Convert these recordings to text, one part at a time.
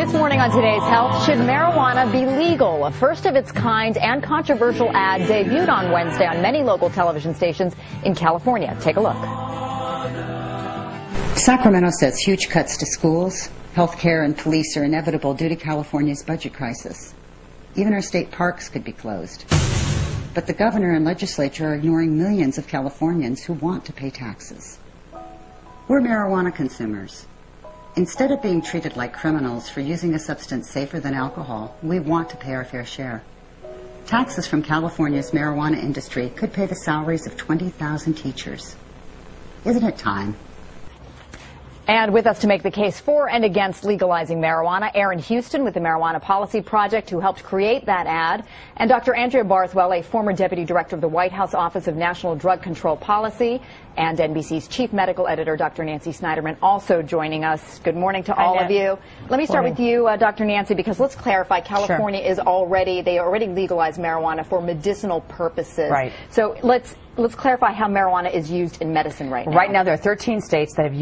This morning on Today's Health, should marijuana be legal? A first of its kind and controversial ad debuted on Wednesday on many local television stations in California. Take a look. Sacramento says huge cuts to schools, health care, and police are inevitable due to California's budget crisis. Even our state parks could be closed. But the governor and legislature are ignoring millions of Californians who want to pay taxes. We're marijuana consumers. Instead of being treated like criminals for using a substance safer than alcohol, we want to pay our fair share. Taxes from California's marijuana industry could pay the salaries of 20,000 teachers. Isn't it time? And with us to make the case for and against legalizing marijuana, Aaron Houston with the Marijuana Policy Project, who helped create that ad, and Dr. Andrea Barthwell, a former deputy director of the White House Office of National Drug Control Policy, and NBC's chief medical editor, Dr. Nancy Snyderman, also joining us. Good morning to all of you. Let me start with you, Dr. Nancy, because let's clarify, California is already legalized marijuana for medicinal purposes. Right. So let's clarify how marijuana is used in medicine right now. Right now, there are 13 states that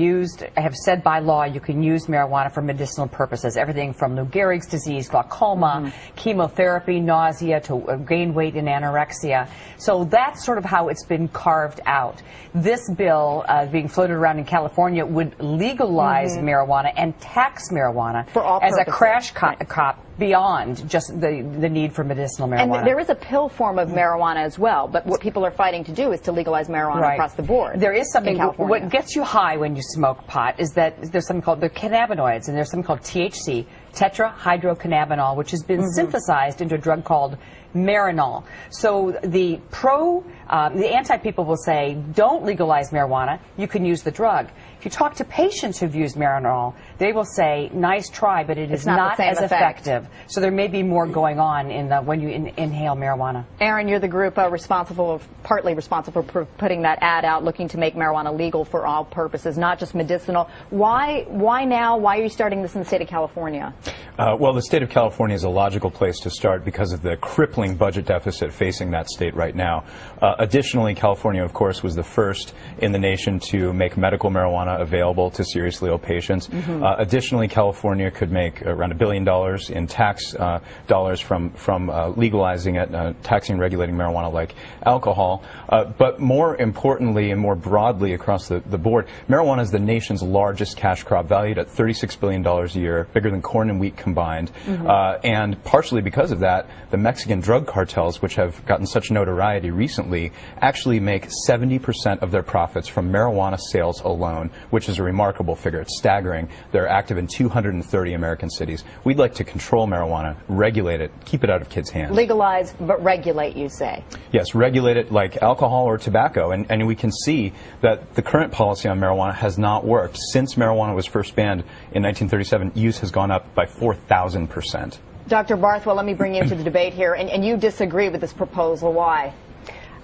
have said by law you can use marijuana for medicinal purposes. Everything from Lou Gehrig's disease, glaucoma, chemotherapy, nausea, to gain weight and anorexia. So that's sort of how it's been carved out. This bill being floated around in California would legalize marijuana and tax marijuana for all as purposes. a crash cop beyond just the need for medicinal marijuana. And there is a pill form of marijuana as well, but what people are fighting to do is to legalize marijuana across the board. There is something, in California. what gets you high when you smoke pot is that there's something called the cannabinoids, and there's something called THC, tetrahydrocannabinol, which has been synthesized into a drug called Marinol. So the anti-people will say, don't legalize marijuana, you can use the drug. If you talk to patients who've used Marinol, they will say, nice try, but it's not as effective. So there may be more going on when you inhale marijuana. Aaron, you're the group partly responsible for putting that ad out, looking to make marijuana legal for all purposes, not just medicinal. Why now? Why are you starting this in the state of California? Well, the state of California is a logical place to start because of the crippling budget deficit facing that state right now. Additionally, California, of course, was the first in the nation to make medical marijuana available to seriously ill patients. Additionally, California could make around $1 billion in tax dollars from legalizing it, taxing and regulating marijuana like alcohol. But more importantly and more broadly across the board, marijuana is the nation's largest cash crop, valued at $36 billion a year, bigger than corn and wheat combined. And partially because of that, the Mexican drug cartels, which have gotten such notoriety recently, actually make 70% of their profits from marijuana sales alone, which is a remarkable figure. It's staggering. They're active in 230 American cities. We'd like to control marijuana, regulate it, keep it out of kids' hands. Legalize, but regulate, you say? Yes, regulate it like alcohol or tobacco. And we can see that the current policy on marijuana has not worked. Since marijuana was first banned in 1937, use has gone up by 4,000%. Dr. Barthwell, let me bring you into the debate here. And you disagree with this proposal. Why?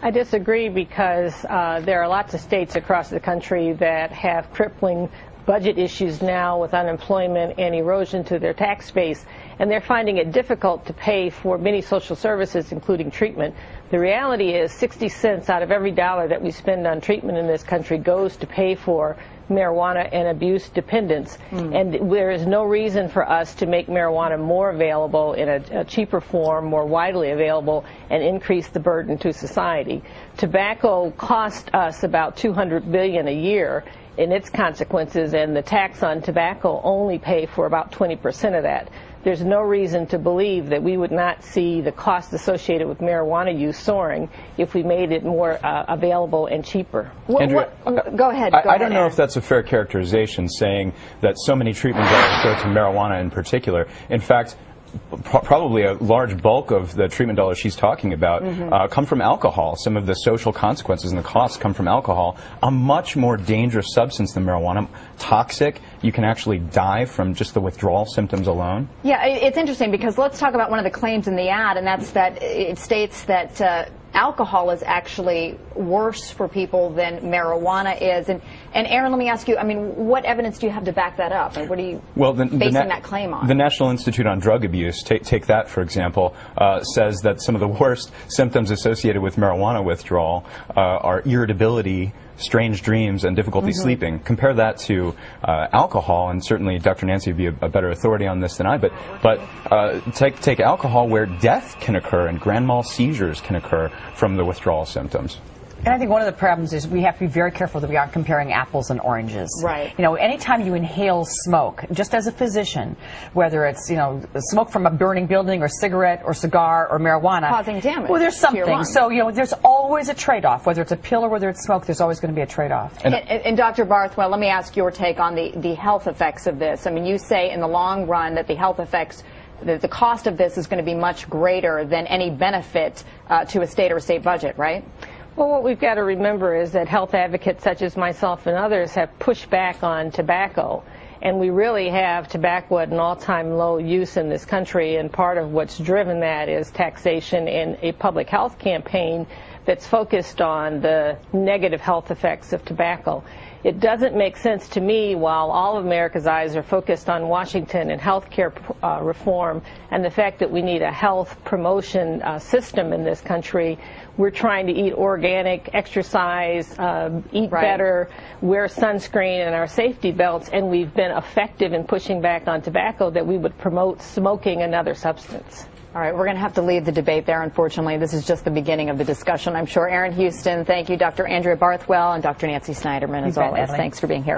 I disagree because there are lots of states across the country that have crippling budget issues now with unemployment and erosion to their tax base, and they're finding it difficult to pay for many social services, including treatment. The reality is 60 cents out of every dollar that we spend on treatment in this country goes to pay for marijuana and abuse dependence. And there is no reason for us to make marijuana more available in a cheaper form, more widely available, and increase the burden to society. Tobacco costs us about $200 billion a year in its consequences, and the tax on tobacco only pay for about 20% of that. There's no reason to believe that we would not see the cost associated with marijuana use soaring if we made it more available and cheaper. Andrea, go ahead. I don't know if that's a fair characterization, saying that so many treatment dollars go to marijuana in particular. In fact, probably a large bulk of the treatment dollars she's talking about come from alcohol. Some of the social consequences and the costs come from alcohol, a much more dangerous substance than marijuana, toxic. You can actually die from just the withdrawal symptoms alone. Yeah, it's interesting because let's talk about one of the claims in the ad, and that's that it states that alcohol is actually worse for people than marijuana is. And And Aaron, let me ask you, I mean, what evidence do you have to back that up? Or what are you basing that claim on? The National Institute on Drug Abuse, take that for example, says that some of the worst symptoms associated with marijuana withdrawal are irritability, strange dreams, and difficulty sleeping. Compare that to alcohol, and certainly Dr. Nancy would be a better authority on this than I, but take alcohol, where death can occur and grand mal seizures can occur from the withdrawal symptoms. And I think one of the problems is we have to be very careful that we aren't comparing apples and oranges. Right. You know, anytime you inhale smoke, just as a physician, whether it's, you know, smoke from a burning building or cigarette or cigar or marijuana. Causing damage. Well, there's something. So, you know, there's always a trade-off. Whether it's a pill or whether it's smoke, there's always going to be a trade-off. And Dr. Barthwell, let me ask your take on the health effects of this. I mean, you say in the long run that the health effects, the cost of this is going to be much greater than any benefit to a state or a state budget, right? Well, what we've got to remember is that health advocates such as myself and others have pushed back on tobacco. And we really have tobacco at an all-time low use in this country, and part of what's driven that is taxation and a public health campaign that's focused on the negative health effects of tobacco. It doesn't make sense to me, while all of America's eyes are focused on Washington and health care reform and the fact that we need a health promotion system in this country, we're trying to eat organic, exercise, eat better, wear sunscreen and our safety belts, and we've been effective in pushing back on tobacco, that we would promote smoking another substance. All right, we're going to have to leave the debate there, unfortunately. This is just the beginning of the discussion, I'm sure. Aaron Houston, thank you. Dr. Andrea Barthwell and Dr. Nancy Snyderman, as always. Thanks for being here.